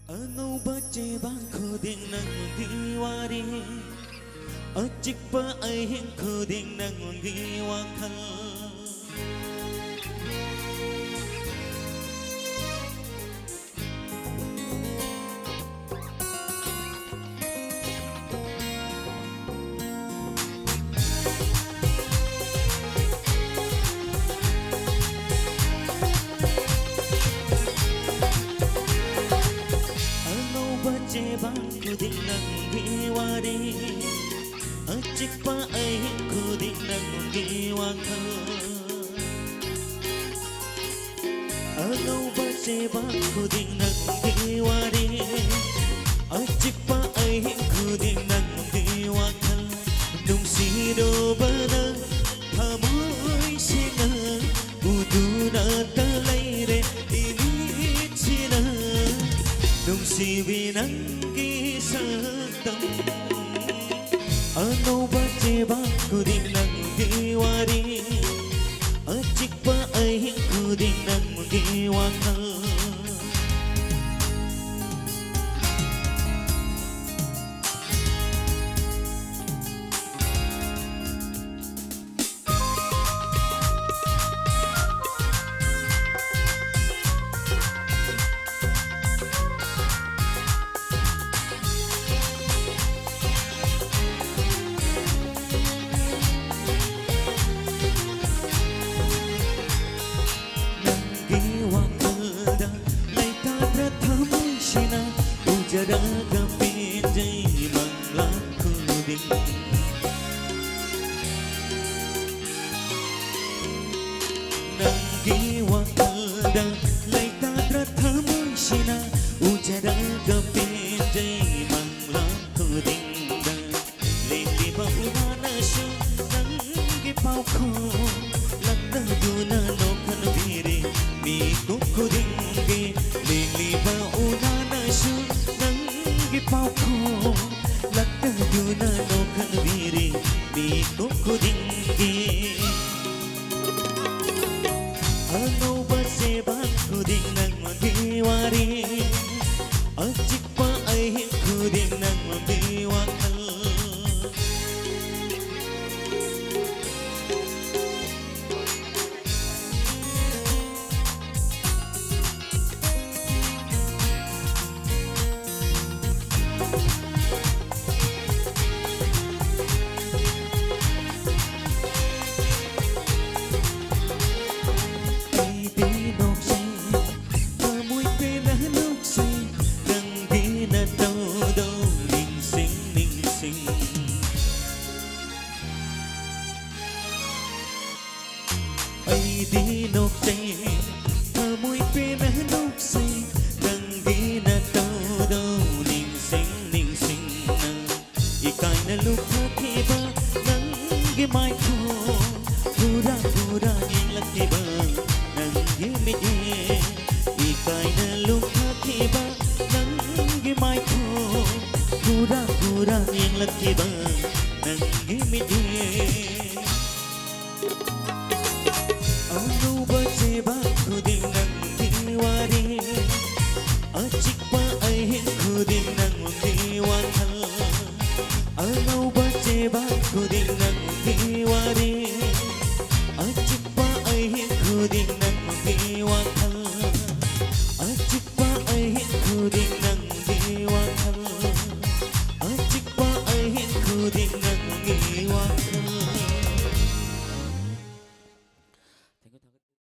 ꯑꯉꯧꯕ ꯆꯦꯕꯥꯡ ꯈꯨꯗꯤꯡ nanggi wari Achikpa ahing khuding nanggi wakhal Angauba chebang khuding nanggi wari Achikpa ahing khuding nanggi wakhal Nungsido bana thamoy sina Uduna talaire inichina Nungsibi nanggi saktam Angauba chebang khuding nanggi wari Achikpa ahing khuding nanggi wakhal Jaraga pinjai manglang khuding Nanggi wakalda laita prathamai sina Ujaraga pinjai manglang khuding Lili ba unana su nanggi paukho Lakta duna nokhan vire mi khuding Lili ba unana su Paukho lakta duna nokhan vire mi khudinge Angauba chebang khuding nanggi wari Achikpa ahing khuding nanggi wakhal Di nok say amoy pena nok say nanggi na todo ning sing na ikay na lukha kiba nanggi mai ko pura ning laki ba nanggi midi ikay na lukha kiba nanggi mai ko pura ning laki ba nanggi midi Angauba chebang khuding nanggi wari Achikpa ahing khuding nanggi wakhal Angauba chebang khuding nanggi wari Achikpa ahing khuding nanggi wakhal Achikpa ahing khuding nanggi wakhal Achikpa ahing khuding